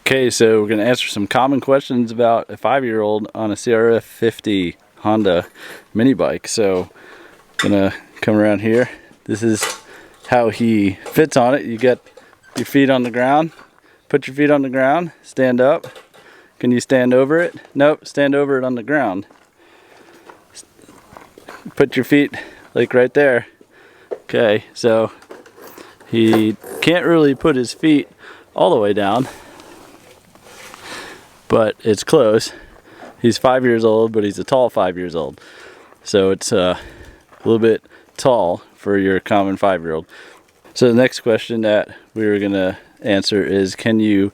Okay, so we're going to answer some common questions about a 5-year-old on a CRF50 Honda mini bike. So I'm going to come around here. This is how he fits on it. You get your feet on the ground, put your feet on the ground, stand up. Can you stand over it? Nope, stand over it on the ground. Put your feet like right there. Okay, so he can't really put his feet all the way down, but it's close. He's 5 years old, but he's a tall 5 years old. So it's a little bit tall for your common 5-year-old. So the next question that we were gonna answer is, can you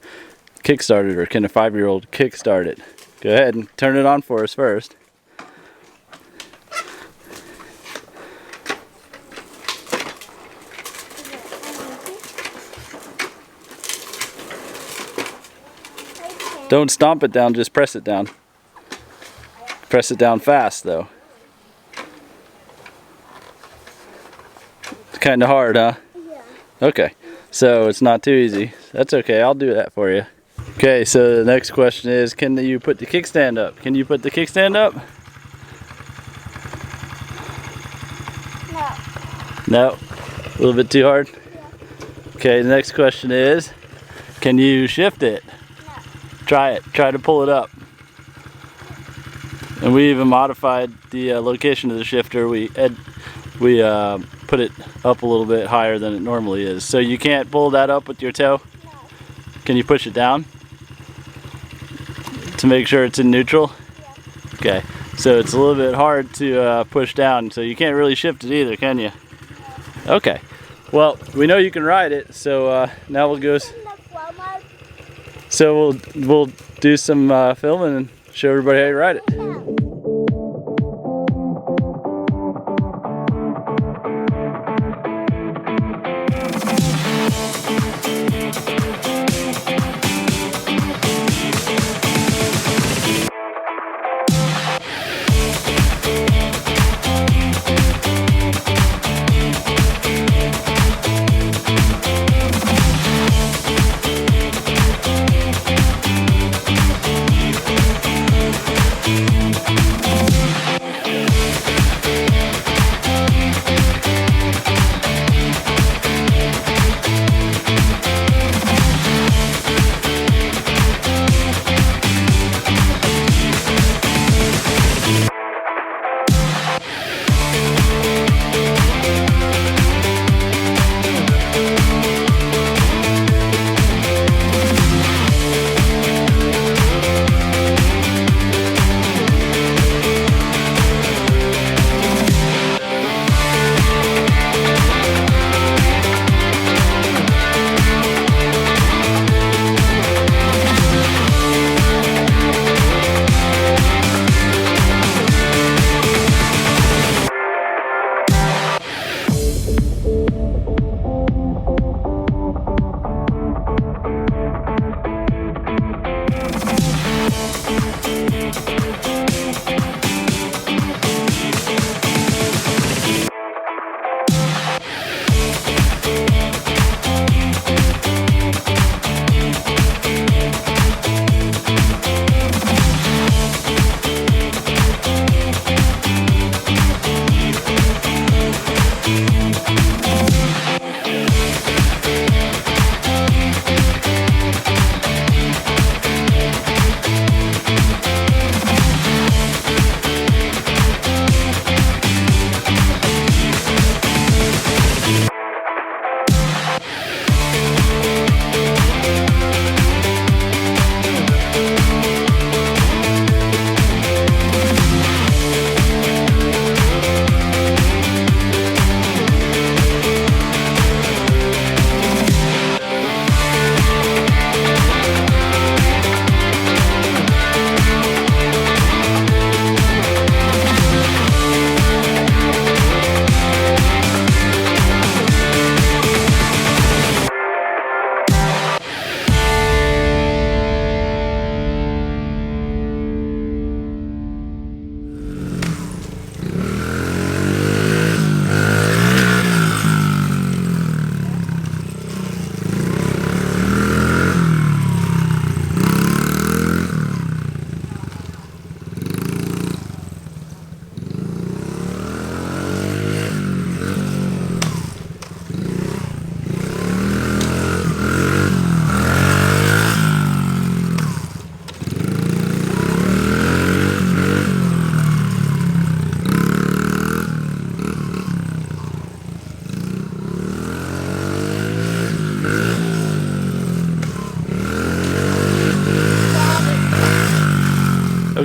kickstart it, or can a 5-year-old kickstart it? Go ahead and turn it on for us first. Don't stomp it down, just press it down. Press it down fast though. It's kind of hard, huh? Yeah. Okay, so it's not too easy. That's okay, I'll do that for you. Okay, so the next question is, can you put the kickstand up? Can you put the kickstand up? No. No? A little bit too hard? Yeah. Okay, the next question is, can you shift it? Try it. Try to pull it up. And we even modified the location of the shifter. We put it up a little bit higher than it normally is. So you can't pull that up with your toe? No. Can you push it down? To make sure it's in neutral? Yeah. Okay. So it's a little bit hard to push down. So you can't really shift it either, can you? No. Okay. Well, we know you can ride it. So now we'll go. So we'll do some filming and show everybody how you ride it.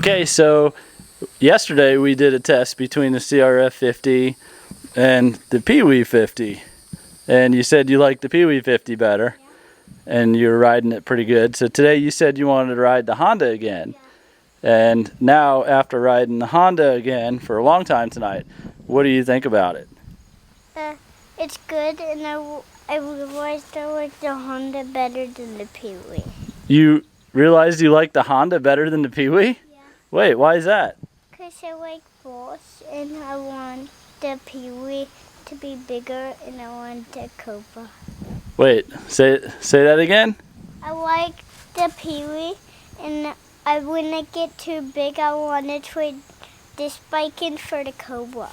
Okay, so yesterday we did a test between the CRF50 and the Pee Wee 50. And you said you liked the Pee Wee 50 better. Yeah. And you were riding it pretty good. So today you said you wanted to ride the Honda again. Yeah. And now, after riding the Honda again for a long time tonight, what do you think about it? It's good, and I realized I like the Honda better than the Pee Wee. You realized you liked the Honda better than the Pee Wee? Yeah. Wait, why is that? Because I like both, and I want the Pee Wee to be bigger, and I want the Cobra. Wait, say that again? I like the Pee Wee, and when I get too big, I want to trade this bike in for the Cobra.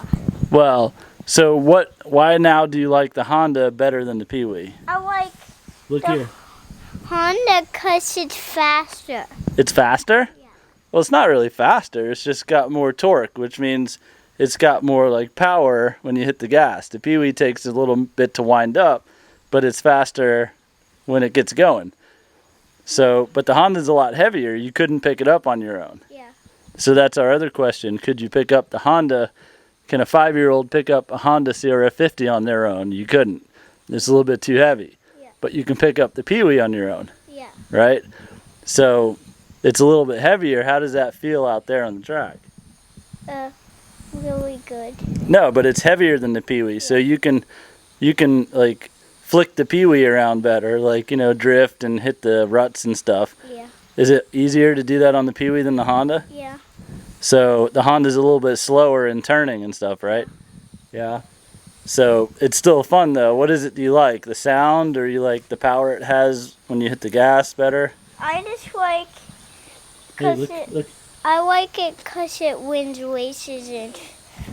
Well, so why now do you like the Honda better than the Pee Wee? I like Look the here. Honda because it's faster. It's faster? Yeah. Well, it's not really faster. It's just got more torque, which means it's got more like power when you hit the gas. The Pee Wee takes a little bit to wind up, but it's faster when it gets going. So, but the Honda's a lot heavier. You couldn't pick it up on your own. Yeah. So that's our other question. Could you pick up the Honda? Can a 5-year-old pick up a Honda CRF50 on their own? You couldn't. It's a little bit too heavy. Yeah. But you can pick up the Pee Wee on your own, Yeah. right? So it's a little bit heavier. How does that feel out there on the track? Really good. No, but it's heavier than the Pee Wee, so you can like flick the Pee Wee around better, like, you know, drift and hit the ruts and stuff. Yeah. Is it easier to do that on the Pee Wee than the Honda? Yeah. So the Honda's a little bit slower in turning and stuff, right? Yeah. So it's still fun though. What is it you like? The sound, or you like the power it has when you hit the gas better? I just like Hey, because look. I like it because it wins races and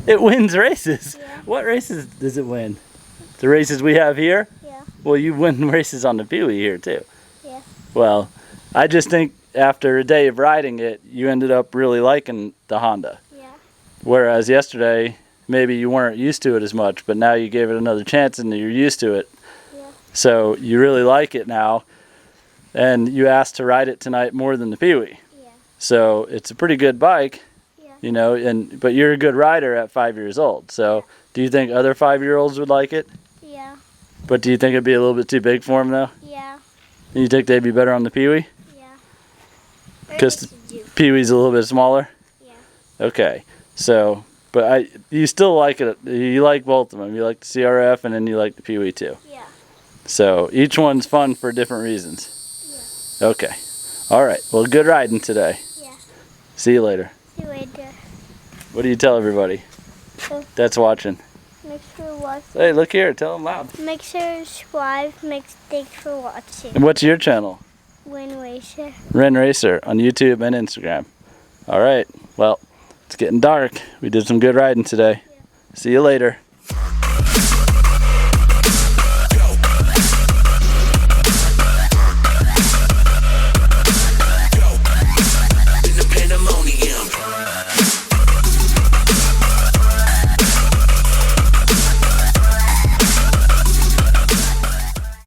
It wins races. Yeah. What races does it win? The races we have here? yeah. Well, you win races on the Pee Wee here too. Yeah. Well, I just think after a day of riding it, you ended up really liking the Honda. Yeah. Whereas yesterday, maybe you weren't used to it as much, but now you gave it another chance and you're used to it. Yeah. So you really like it now, and you asked to ride it tonight more than the Pee Wee. Yeah. So it's a pretty good bike, Yeah. you know, but you're a good rider at 5 years old. So do you think other 5-year-olds would like it? Yeah. But do you think it'd be a little bit too big for them though? Yeah. You think they'd be better on the Pee Wee? Yeah. Because the Pee Wee's a little bit smaller? Yeah. Okay. So, but you still like it. You like both of them. You like the CRF and then you like the Pee Wee too. Yeah. So each one's fun for different reasons. Yeah. Okay. All right. Well, good riding today. Yeah. See you later. See you later. What do you tell everybody that's watching? Make sure to watch. Hey, look here. Tell them loud. Make sure to subscribe. Thanks for watching. And what's your channel? Win Racer. Rennen Racer on YouTube and Instagram. All right. Well, it's getting dark. We did some good riding today. Yeah. See you later.